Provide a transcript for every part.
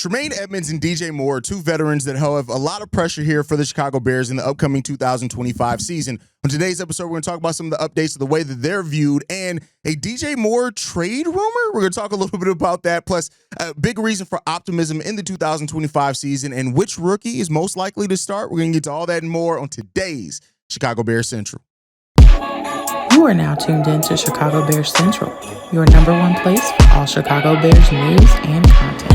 Tremaine Edmonds and D.J. are two veterans that have a lot of pressure here for the Chicago Bears in the upcoming 2025 season. On today's episode, we're going to talk about some of the updates of the way that they're viewed and a D.J. Moore trade rumor. We're going to talk a little bit about that, plus a big reason for optimism in the 2025 season and which rookie is most likely to start. We're going to get to all that and more on today's Chicago Bears Central. You are now tuned in to Chicago Bears Central, your number one place for all Chicago Bears news and content.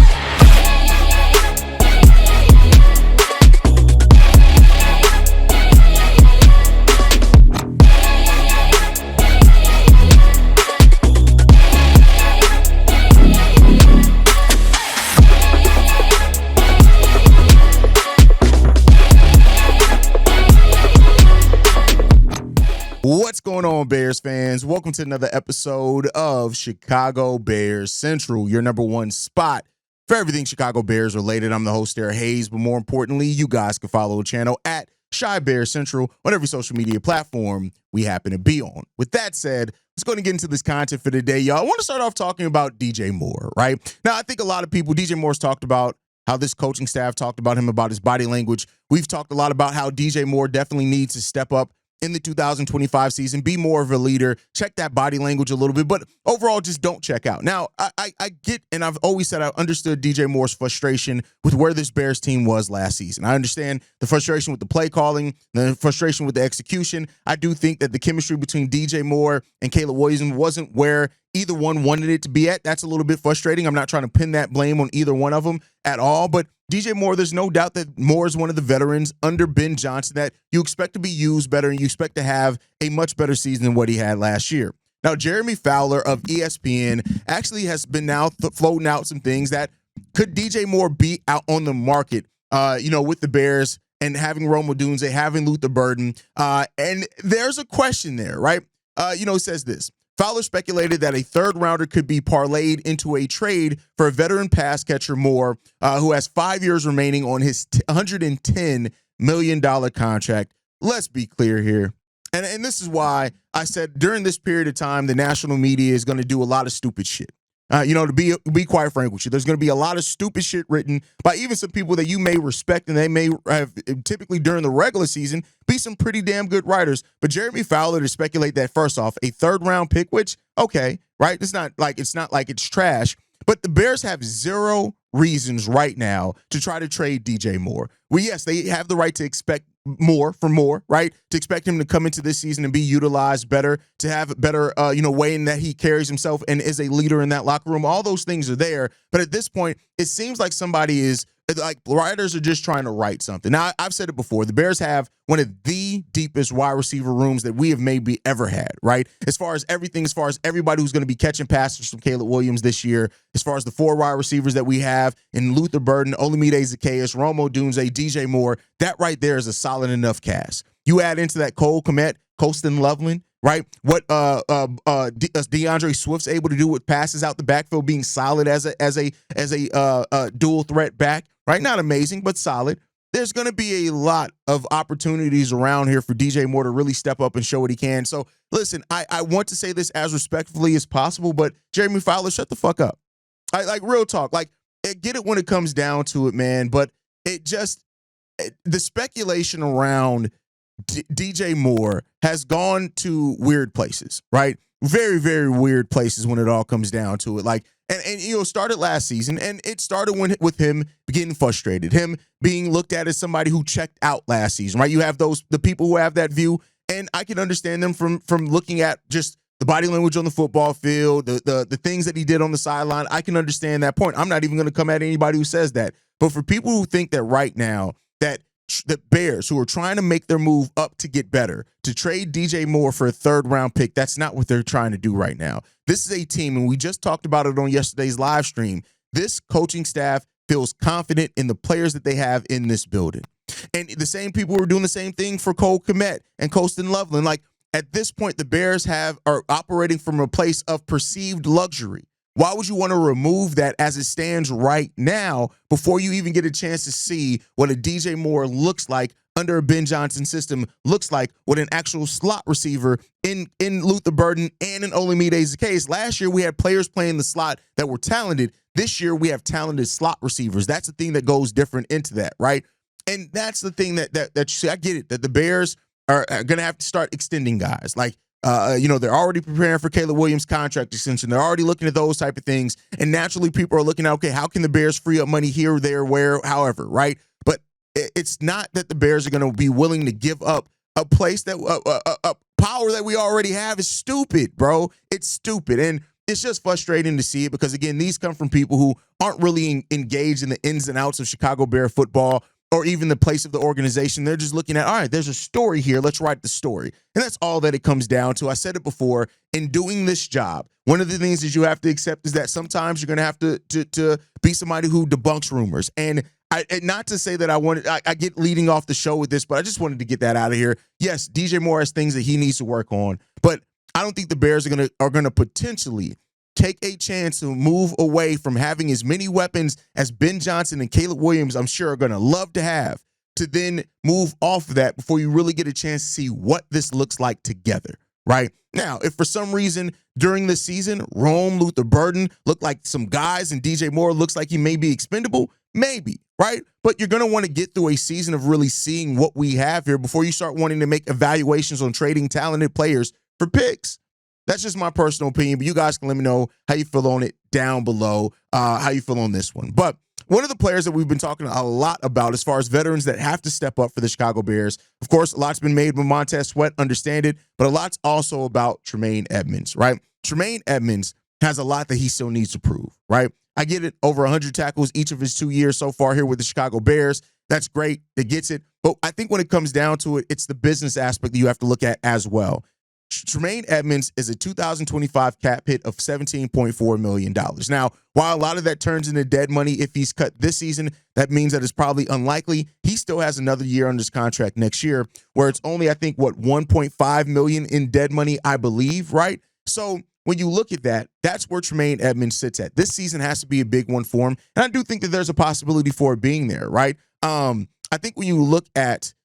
What's going on, Bears fans? Welcome to another episode of Chicago Bears Central, your number one spot for everything Chicago Bears related. I'm the host, Derek Hayes, but more importantly, you guys can follow the channel at Chi Bears Central on every social media platform we happen to be on. With that said, let's go and get into this content for today, y'all. I want to start off talking about DJ Moore, right? Now, I think a lot of people, DJ Moore's talked about how this coaching staff talked about him, about his body language. We've talked a lot about how DJ Moore definitely needs to step up in the 2025 season, be more of a leader, check that body language a little bit, but overall, just don't check out. Now, I get, and I've always said I understood DJ Moore's frustration with where this Bears team was last season. I understand the frustration with the play calling, the frustration with the execution. I do think that the chemistry between DJ Moore and Caleb Williams wasn't where either one wanted it to be at. That's a little bit frustrating. I'm not trying to pin that blame on either one of them at all, but DJ Moore, there's no doubt that Moore is one of the veterans under Ben Johnson that you expect to be used better and you expect to have a much better season than what he had last year. Now, Jeremy Fowler of ESPN actually has been now floating out some things that could DJ Moore be out on the market, with the Bears and having Rome Odunze, having Luther Burden. And there's a question there, right? It says this. Fowler speculated that a third rounder could be parlayed into a trade for a veteran pass catcher Moore, who has 5 years remaining on his $110 million contract. Let's be clear here. And this is why I said during this period of time, the national media is going to do a lot of stupid shit. To be quite frank with you, there's going to be a lot of stupid shit written by even some people that you may respect, and they may have typically during the regular season be some pretty damn good writers. But Jeremy Fowler to speculate that, first off, a third round pick, which, okay, right? It's not like it's trash, but the Bears have zero reasons right now to try to trade DJ Moore. Well, yes, they have the right to expect more for Moore, right? To expect him to come into this season and be utilized better, to have a better, way in that he carries himself and is a leader in that locker room. All those things are there. But at this point, it seems like somebody is like writers are just trying to write something. Now, I've said it before. The Bears have one of the deepest wide receiver rooms that we have maybe ever had, right? As far as everything, as far as everybody who's going to be catching passes from Caleb Williams this year, as far as the four wide receivers that we have in Luther Burden, Olamide Zaccheaus, Rome Odunze, DJ Moore, that right there is a solid enough cast. You add into that Cole Kmet, Colston Loveland, right? What DeAndre Swift's able to do with passes out the backfield, being solid as a dual threat back, right? Not amazing, but solid. There's going to be a lot of opportunities around here for DJ Moore to really step up and show what he can. So listen, I want to say this as respectfully as possible, but Jeremy Fowler, shut the fuck up. Like real talk. Like, get it when it comes down to it, man. But the speculation around DJ Moore has gone to weird places, right? Very, very weird places when it all comes down to it. Like, and started last season, and it started with him getting frustrated, him being looked at as somebody who checked out last season, right? You have the people who have that view, and I can understand them from looking at just the body language on the football field, the things that he did on the sideline. I can understand that point. I'm not even going to come at anybody who says that. But for people who think that right now that the Bears, who are trying to make their move up to get better, to trade DJ Moore for a third-round pick, that's not what they're trying to do right now. This is a team, and we just talked about it on yesterday's live stream. This coaching staff feels confident in the players that they have in this building. And the same people were doing the same thing for Cole Kmet and Colston Loveland. Like, at this point, the Bears are operating from a place of perceived luxury. Why would you want to remove that as it stands right now before you even get a chance to see what a DJ Moore looks like under a Ben Johnson system, looks like what an actual slot receiver in Luther Burden and in Olamide Zaccheaus? Last year, we had players playing the slot that were talented. This year, we have talented slot receivers. That's the thing that goes different into that, right? And that's the thing that you see. I get it, that the Bears are going to have to start extending guys. Like, they're already preparing for Caleb Williams' contract extension. They're already looking at those type of things. And naturally, people are looking at, okay, how can the Bears free up money here, there, where, however, right? But it's not that the Bears are going to be willing to give up a place that a power that we already have. Is stupid, bro. It's stupid. And it's just frustrating to see it because, again, these come from people who aren't really engaged in the ins and outs of Chicago Bear football or even the place of the organization. They're just looking at, all right, there's a story here. Let's write the story. And that's all that it comes down to. I said it before. In doing this job, one of the things that you have to accept is that sometimes you're going to have to be somebody who debunks rumors. And not to say that I get leading off the show with this, but I just wanted to get that out of here. Yes, DJ Moore has things that he needs to work on, but I don't think the Bears are gonna potentially take a chance to move away from having as many weapons as Ben Johnson and Caleb Williams, I'm sure, are going to love to have, to then move off of that before you really get a chance to see what this looks like together, right? Now, if for some reason during the season, Rome, Luther Burden look like some guys and DJ Moore looks like he may be expendable, maybe, right? But you're going to want to get through a season of really seeing what we have here before you start wanting to make evaluations on trading talented players for picks. That's just my personal opinion, but you guys can let me know how you feel on it down below, how you feel on this one. But one of the players that we've been talking a lot about as far as veterans that have to step up for the Chicago Bears, of course, a lot's been made with Montez Sweat, understand it, but a lot's also about Tremaine Edmonds, right? Tremaine Edmonds has a lot that he still needs to prove, right? I get it, over 100 tackles each of his 2 years so far here with the Chicago Bears. That's great. That gets it. But I think when it comes down to it, it's the business aspect that you have to look at as well. Tremaine Edmonds is a 2025 cap hit of $17.4 million. Now, while a lot of that turns into dead money if he's cut this season, that means that it's probably unlikely. He still has another year on his contract next year, where it's only, I think, $1.5 million in dead money, I believe, right? So when you look at that, that's where Tremaine Edmonds sits at. This season has to be a big one for him, and I do think that there's a possibility for it being there, right? I think when you look at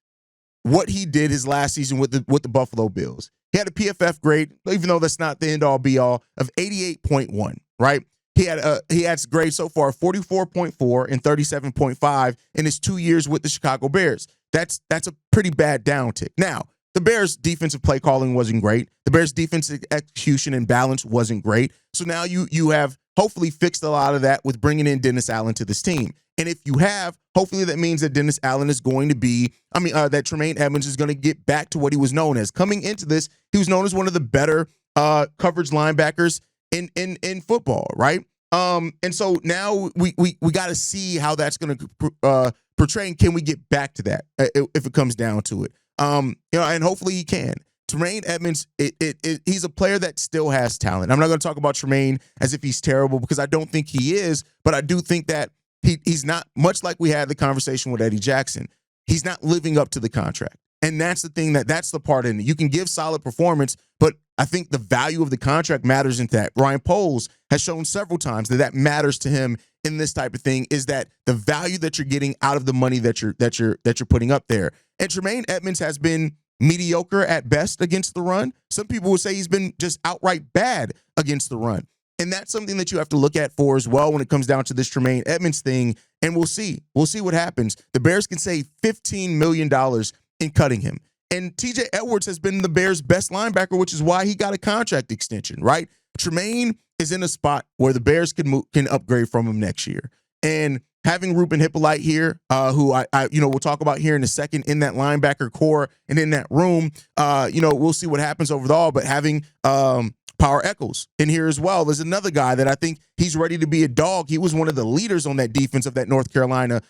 what he did his last season with the Buffalo Bills, he had a PFF grade, even though that's not the end-all, be-all, of 88.1, right? He had grades so far 44.4 and 37.5 in his 2 years with the Chicago Bears. That's a pretty bad downtick. Now, the Bears' defensive play calling wasn't great. The Bears' defensive execution and balance wasn't great. So now you have hopefully fixed a lot of that with bringing in Dennis Allen to this team. And if you have, hopefully that means that Dennis Allen is going to be, that Tremaine Edmonds is going to get back to what he was known as. Coming into this, he was known as one of the better coverage linebackers in football, right? And so now we got to see how that's going to portray, and can we get back to that if it comes down to it? And hopefully he can. Tremaine Edmonds, he's a player that still has talent. I'm not going to talk about Tremaine as if he's terrible, because I don't think he is, but I do think that he's not, much like we had the conversation with Eddie Jackson, he's not living up to the contract. And that's the thing, that's the part in it. You can give solid performance, but I think the value of the contract matters in that. Ryan Poles has shown several times that matters to him in this type of thing, is that the value that you're getting out of the money that you're putting up there. And Tremaine Edmonds has been mediocre at best against the run. Some people would say he's been just outright bad against the run. And that's something that you have to look at for as well when it comes down to this Tremaine Edmonds thing. And we'll see. We'll see what happens. The Bears can save $15 million in cutting him. And TJ Edwards has been the Bears' best linebacker, which is why he got a contract extension, right? Tremaine is in a spot where the Bears can upgrade from him next year. And having Reuben Hippolyte here, who I we'll talk about here in a second, in that linebacker core and in that room, we'll see what happens overall. But having Power Echols in here as well is another guy that I think he's ready to be a dog. He was one of the leaders on that defense of that North Carolina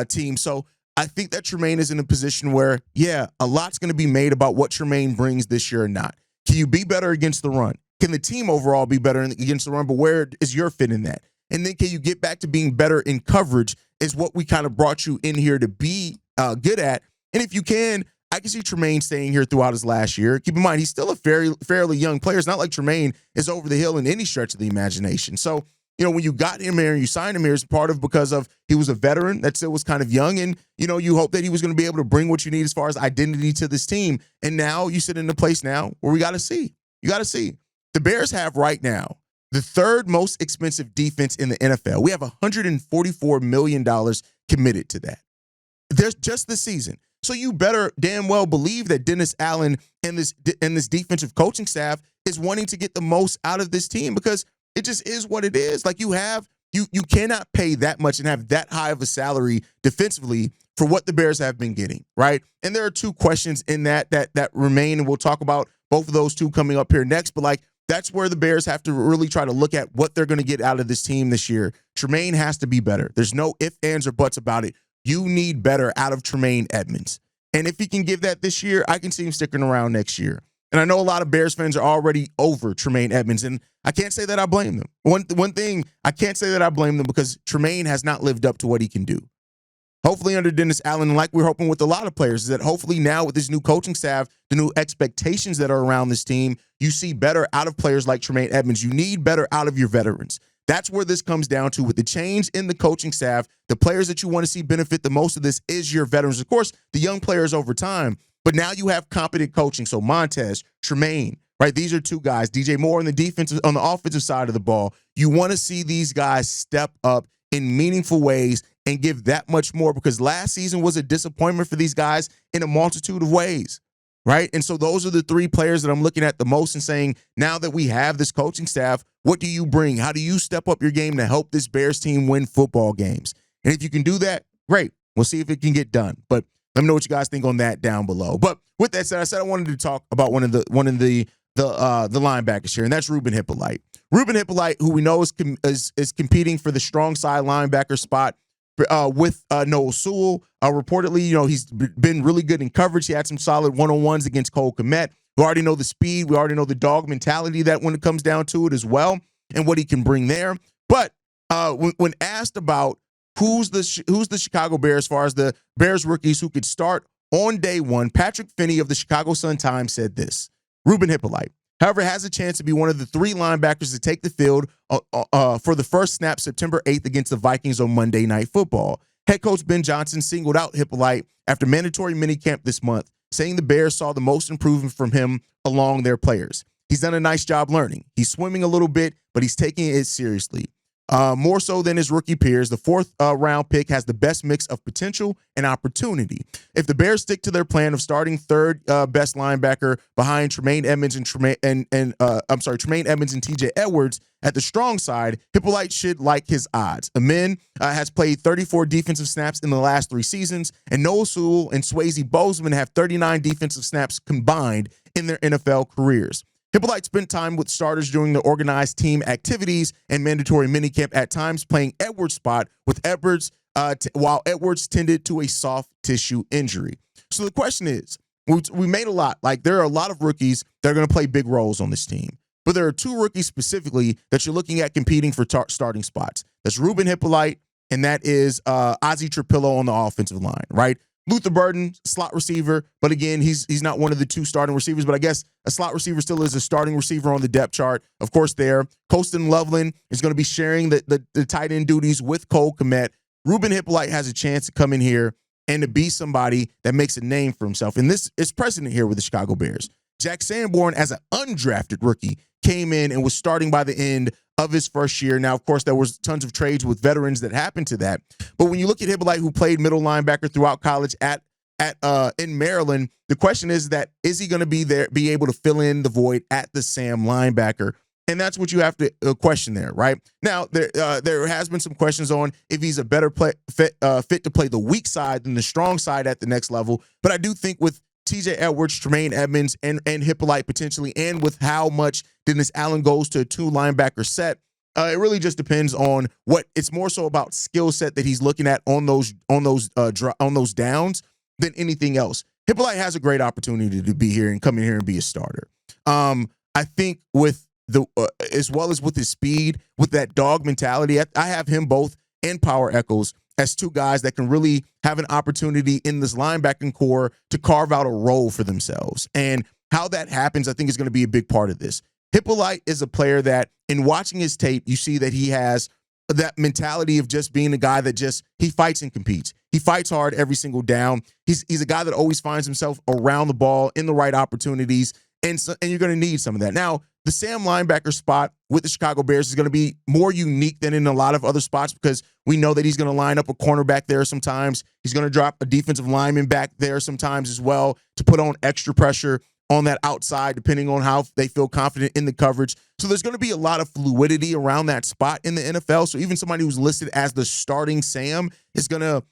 team. So I think that Tremaine is in a position where, a lot's going to be made about what Tremaine brings this year or not. Can you be better against the run? Can the team overall be better against the run? But where is your fit in that? And then can you get back to being better in coverage, is what we kind of brought you in here to be good at. And if you can, I can see Tremaine staying here throughout his last year. Keep in mind, he's still a fairly young player. It's not like Tremaine is over the hill in any stretch of the imagination. So, when you got him here and you signed him here, it's part of because of he was a veteran that still was kind of young. And, you hope that he was going to be able to bring what you need as far as identity to this team. And now you sit in a place now where we got to see. You got to see. The Bears have right now the third most expensive defense in the NFL. We have $144 million committed to that. There's just this season. So you better damn well believe that Dennis Allen and this defensive coaching staff is wanting to get the most out of this team, because it just is what it is. Like, you cannot pay that much and have that high of a salary defensively for what the Bears have been getting, right? And there are two questions in that remain, and we'll talk about both of those two coming up here next. But like, that's where the Bears have to really try to look at what they're going to get out of this team this year. Tremaine has to be better. There's no ifs, ands, or buts about it. You need better out of Tremaine Edmonds. And if he can give that this year, I can see him sticking around next year. And I know a lot of Bears fans are already over Tremaine Edmonds, and I can't say that I blame them. One thing, I can't say that I blame them, because Tremaine has not lived up to what he can do. Hopefully under Dennis Allen, and like we're hoping with a lot of players, is that hopefully now with this new coaching staff, the new expectations that are around this team, you see better out of players like Tremaine Edmonds. You need better out of your veterans. That's where this comes down to. With the change in the coaching staff, the players that you want to see benefit the most of this is your veterans. Of course, the young players over time, but now you have competent coaching. So Montez, Tremaine, right? These are two guys. DJ Moore on the offensive side of the ball. You want to see these guys step up in meaningful ways and give that much more, because last season was a disappointment for these guys in a multitude of ways, right? And so those are the three players that I'm looking at the most and saying, now that we have this coaching staff, what do you bring? How do you step up your game to help this Bears team win football games? And if you can do that, great. We'll see if it can get done. But let me know what you guys think on that down below. But with that said, I said I wanted to talk about one of the linebackers here, and that's Reuben Hippolyte. Ruben Hippoly, who we know is competing for the strong side linebacker spot with Noah Sewell. Reportedly, he's been really good in coverage. He had some solid one-on-ones against Cole Kmet. We already know the speed. We already know the dog mentality that when it comes down to it as well, and what he can bring there. But when asked about who's the Chicago Bears as far as the Bears rookies who could start on day one, Patrick Finney of the Chicago Sun-Times said this: Reuben Hippolyte, however, has a chance to be one of the three linebackers to take the field for the first snap September 8th against the Vikings on Monday Night Football. Head coach Ben Johnson singled out Hippolyte after mandatory minicamp this month, saying the Bears saw the most improvement from him along their players. He's done a nice job learning. He's swimming a little bit, but he's taking it seriously. More so than his rookie peers, the fourth round pick has the best mix of potential and opportunity. If the Bears stick to their plan of starting third best linebacker behind Tremaine Edmonds and Tremaine Edmonds and T.J. Edwards at the strong side, Hippolyte should like his odds. Amin has played 34 defensive snaps in the last 3 seasons, and Noah Sewell and Swayze Bozeman have 39 defensive snaps combined in their NFL careers. Hippolyte spent time with starters during the organized team activities and mandatory minicamp, at times playing Edwards' spot with Edwards, while Edwards tended to a soft tissue injury. So the question is, we made a lot. Like, there are a lot of rookies that are going to play big roles on this team. But there are 2 rookies specifically that you're looking at competing for starting spots. That's Reuben Hippolyte, and that is Ozzie Trapillo on the offensive line, right? Luther Burden, slot receiver, but again, he's not one of the 2 starting receivers, but I guess a slot receiver still is a starting receiver on the depth chart. Of course, there. Colston Loveland is going to be sharing the tight end duties with Cole Kmet. Reuben Hippolyte has a chance to come in here and to be somebody that makes a name for himself. And this is precedent here with the Chicago Bears. Jack Sanborn, as an undrafted rookie, came in and was starting by the end of his first year. Now, of course, there was tons of trades with veterans that happened to that. But when you look at Hippolyte, who played middle linebacker throughout college in Maryland, the question is he going to be able to fill in the void at the Sam linebacker? And that's what you have to question there, right? Now, there has been some questions on if he's a better fit to play the weak side than the strong side at the next level. But I do think with T.J. Edwards, Tremaine Edmonds, and Hippolyte potentially, and with how much Dennis Allen goes to a 2 linebacker set, it really just depends on what it's more so about skill set that he's looking at on those downs than anything else. Hippolyte has a great opportunity to be here and come in here and be a starter. I think with as well as with his speed, with that dog mentality, I have him both and Power Echols as 2 guys that can really have an opportunity in this linebacking core to carve out a role for themselves. And how that happens, I think, is going to be a big part of this. Hippolyte is a player that, in watching his tape, you see that he has that mentality of just being a guy that he fights and competes. He fights hard every single down. He's a guy that always finds himself around the ball in the right opportunities, and you're going to need some of that. Now, the Sam linebacker spot with the Chicago Bears is going to be more unique than in a lot of other spots because we know that he's going to line up a cornerback there sometimes. He's going to drop a defensive lineman back there sometimes as well to put on extra pressure on that outside, depending on how they feel confident in the coverage. So there's going to be a lot of fluidity around that spot in the NFL. So even somebody who's listed as the starting Sam is going to,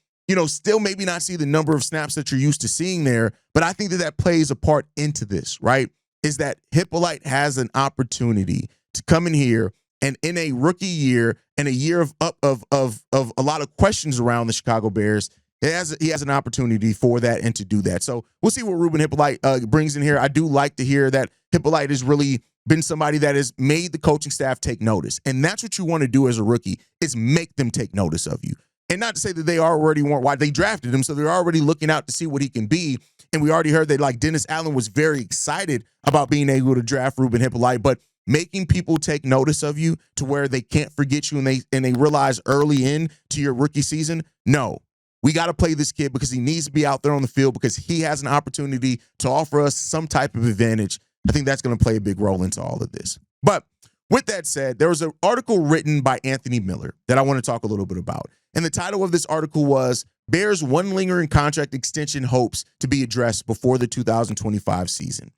still maybe not see the number of snaps that you're used to seeing there. But I think that plays a part into this, right? Is that Hippolyte has an opportunity to come in here and in a rookie year and a year of a lot of questions around the Chicago Bears, he has an opportunity for that and to do that. So we'll see what Reuben Hippolyte brings in here. I do like to hear that Hippolyte has really been somebody that has made the coaching staff take notice. And that's what you want to do as a rookie, is make them take notice of you. And not to say that they already weren't, why they drafted him, so they're already looking out to see what he can be. And we already heard that Dennis Allen was very excited about being able to draft Reuben Hippolyte, but making people take notice of you to where they can't forget you and they realize early in to your rookie season, no. We got to play this kid because he needs to be out there on the field because he has an opportunity to offer us some type of advantage. I think that's going to play a big role into all of this. But with that said, there was an article written by Anthony Miller that I want to talk a little bit about. And the title of this article was Bears' One Lingering Contract Extension Hopes to be Addressed Before the 2025 Season.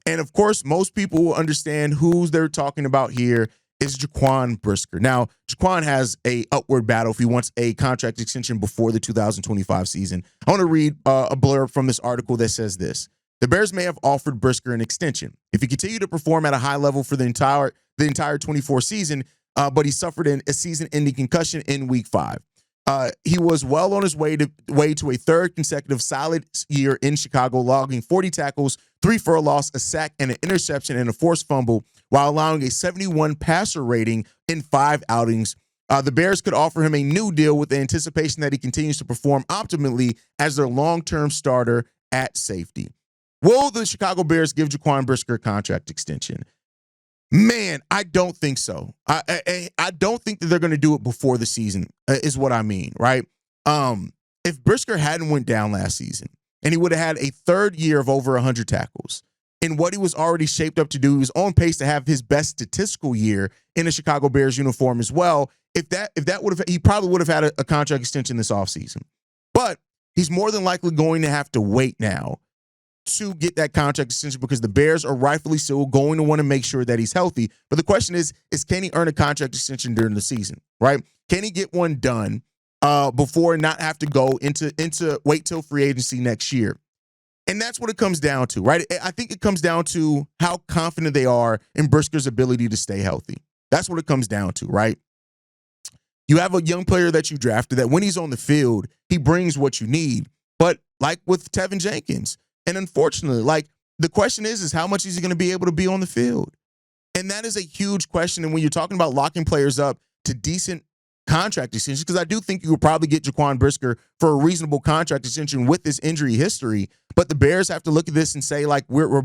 And of course, most people will understand who they're talking about here is Jaquan Brisker. Now, Jaquan has a upward battle if he wants a contract extension before the 2025 season. I want to read a blurb from this article that says this. The Bears may have offered Brisker an extension if he continued to perform at a high level for the entire 24 season, but he suffered a season-ending concussion in Week 5. He was well on his way to a third consecutive solid year in Chicago, logging 40 tackles, 3 for a loss, a sack, and an interception and a forced fumble, while allowing a 71 passer rating in 5 outings. The Bears could offer him a new deal with the anticipation that he continues to perform optimally as their long-term starter at safety. Will the Chicago Bears give Jaquan Brisker a contract extension? Man, I don't think so. I don't think that they're going to do it before the season is what I mean, right? If Brisker hadn't went down last season and he would have had a third year of over 100 tackles in what he was already shaped up to do, he was on pace to have his best statistical year in a Chicago Bears uniform as well. If that would have, he probably would have had a contract extension this offseason. But he's more than likely going to have to wait now to get that contract extension because the Bears are rightfully still going to want to make sure that he's healthy. But the question is can he earn a contract extension during the season, right? Can he get one done before not have to go into wait till free agency next year? And that's what it comes down to, right? I think it comes down to how confident they are in Brisker's ability to stay healthy. That's what it comes down to, right? You have a young player that you drafted that when he's on the field, he brings what you need. But like with Tevin Jenkins, and unfortunately, the question is how much is he going to be able to be on the field? And that is a huge question. And when you're talking about locking players up to decent contract extensions, because I do think you will probably get Jaquan Brisker for a reasonable contract extension with this injury history. But the Bears have to look at this and say, we're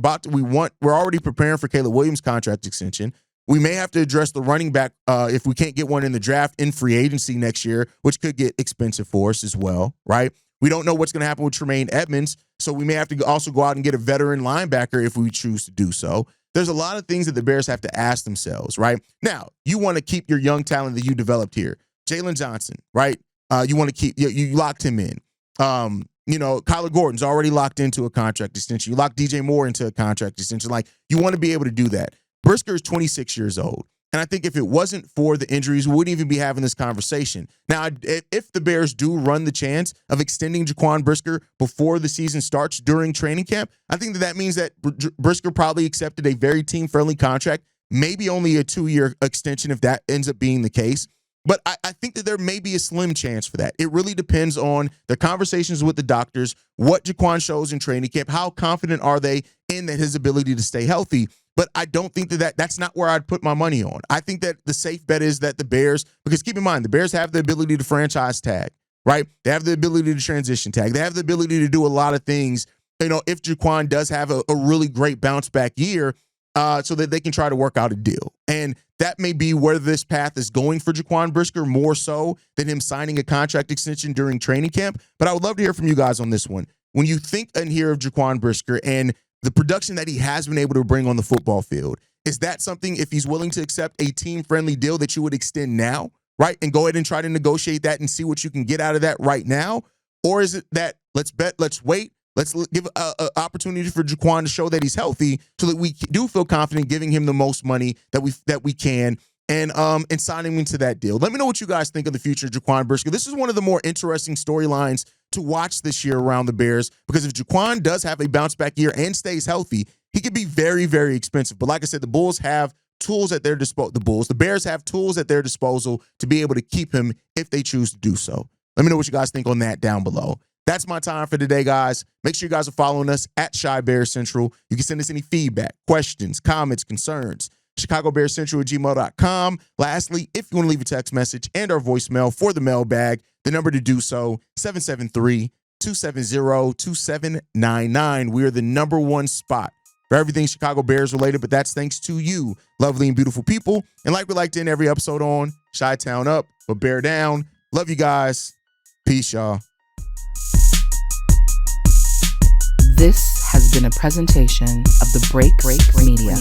already preparing for Caleb Williams' contract extension. We may have to address the running back if we can't get one in the draft in free agency next year, which could get expensive for us as well, right? We don't know what's going to happen with Tremaine Edmonds, so we may have to also go out and get a veteran linebacker if we choose to do so. There's a lot of things that the Bears have to ask themselves, right? Now, you want to keep your young talent that you developed here. Jalen Johnson, right? You want to keep, you locked him in. Kyler Gordon's already locked into a contract extension. You locked DJ Moore into a contract extension. You want to be able to do that. Brisker is 26 years old. And I think if it wasn't for the injuries, we wouldn't even be having this conversation. Now, if the Bears do run the chance of extending Jaquan Brisker before the season starts during training camp, I think that means that Brisker probably accepted a very team-friendly contract, maybe only a 2-year extension if that ends up being the case. But I think that there may be a slim chance for that. It really depends on the conversations with the doctors, what Jaquan shows in training camp, how confident are they in that his ability to stay healthy. But I don't think that's not where I'd put my money on. I think that the safe bet is that the Bears, because keep in mind, the Bears have the ability to franchise tag, right? They have the ability to transition tag. They have the ability to do a lot of things, if Jaquan does have a really great bounce back year, so that they can try to work out a deal. And that may be where this path is going for Jaquan Brisker, more so than him signing a contract extension during training camp. But I would love to hear from you guys on this one. When you think and hear of Jaquan Brisker and the production that he has been able to bring on the football field, is that something, if he's willing to accept a team-friendly deal, that you would extend now, right? And go ahead and try to negotiate that and see what you can get out of that right now? Or is it that let's wait, let's give an opportunity for Jaquan to show that he's healthy so that we do feel confident giving him the most money that we can and signing him to that deal? Let me know what you guys think of the future of Jaquan Brisker. This is one of the more interesting storylines to watch this year around the Bears, because if Jaquan does have a bounce back year and stays healthy, he could be very, very expensive. But like I said, the Bulls have tools at their disposal. The Bears have tools at their disposal to be able to keep him if they choose to do so. Let me know what you guys think on that down below. That's my time for today, guys. Make sure you guys are following us at Chi Bears Central. You can send us any feedback, questions, comments, concerns, ChicagoBearsCentral@gmail.com. Lastly, if you want to leave a text message and our voicemail for the mailbag, the number to do so, 773-270-2799. We are the #1 spot for everything Chicago Bears related, but that's thanks to you, lovely and beautiful people. And like we like to end every episode on, Chi-Town up, but Bear down. Love you guys. Peace, y'all. This has been a presentation of the Break Media.